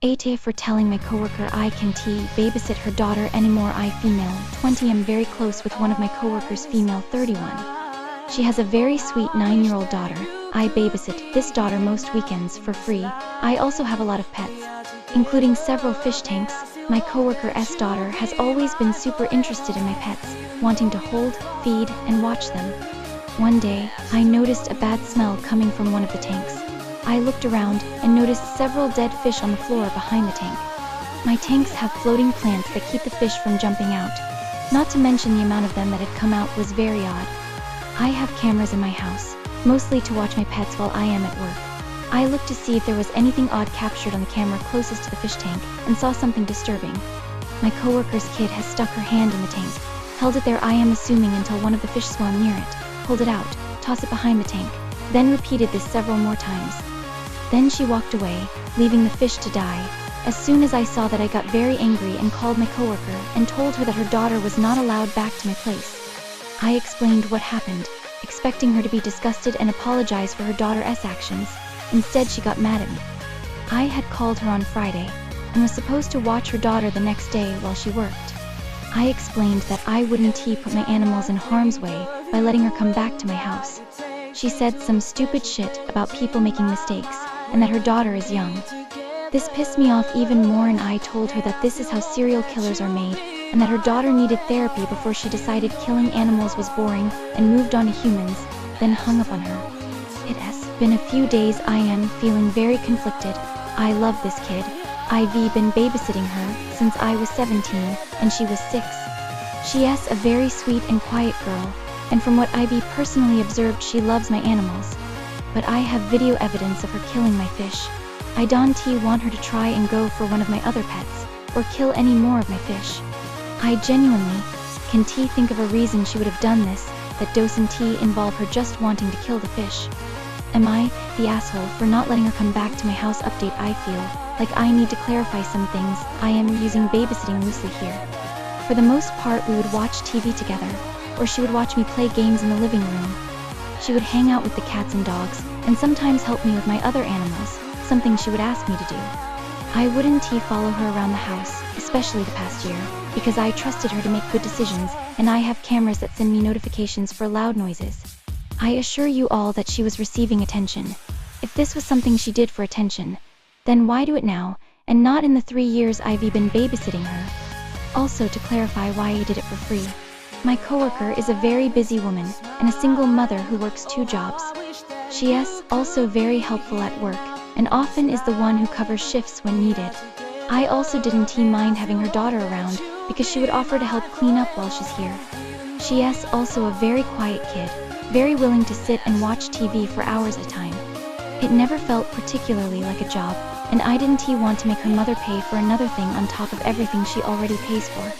AITAH for telling my coworker I can't babysit her daughter anymore. I female 20 am very close with one of my coworkers female 31. She has a very sweet 9-year-old daughter. I babysit this daughter most weekends for free. I also have a lot of pets, including several fish tanks. My coworker's daughter has always been super interested in my pets, wanting to hold, feed, and watch them. One day, I noticed a bad smell coming from one of the tanks. I looked around and noticed several dead fish on the floor behind the tank. My tanks have floating plants that keep the fish from jumping out. Not to mention the amount of them that had come out was very odd. I have cameras in my house, mostly to watch my pets while I am at work. I looked to see if there was anything odd captured on the camera closest to the fish tank and saw something disturbing. My coworker's kid has stuck her hand in the tank, held it there I am assuming until one of the fish swam near it, pulled it out, tossed it behind the tank, then repeated this several more times. Then she walked away, leaving the fish to die. As soon as I saw that, I got very angry and called my coworker and told her that her daughter was not allowed back to my place. I explained what happened, expecting her to be disgusted and apologize for her daughter's actions. Instead, she got mad at me. I had called her on Friday and was supposed to watch her daughter the next day while she worked. I explained that I wouldn't put my animals in harm's way by letting her come back to my house. She said some stupid shit about people making mistakes and that her daughter is young. This pissed me off even more, and I told her that this is how serial killers are made and that her daughter needed therapy before she decided killing animals was boring and moved on to humans, then hung up on her. It has been a few days. I am feeling very conflicted. I love this kid. I've been babysitting her since I was 17 and she was 6. She is a very sweet and quiet girl, and from what I've personally observed, she loves my animals. But I have video evidence of her killing my fish. I don't want her to try and go for one of my other pets, or kill any more of my fish. I genuinely can't think of a reason she would have done this that doesn't involve her just wanting to kill the fish. Am I the asshole for not letting her come back to my house? Update: I feel like I need to clarify some things. I am using babysitting loosely here. For the most part, we would watch TV together, or she would watch me play games in the living room. She would hang out with the cats and dogs, and sometimes help me with my other animals, something she would ask me to do. I wouldn't follow her around the house, especially the past year, because I trusted her to make good decisions, and I have cameras that send me notifications for loud noises. I assure you all that she was receiving attention. If this was something she did for attention, then why do it now, and not in the 3 years I've been babysitting her? Also, to clarify why I did it for free. My coworker is a very busy woman and a single mother who works 2 jobs. She is also very helpful at work and often is the one who covers shifts when needed. I also didn't mind having her daughter around because she would offer to help clean up while she's here. She is also a very quiet kid, very willing to sit and watch TV for hours at a time. It never felt particularly like a job, and I didn't want to make her mother pay for another thing on top of everything she already pays for.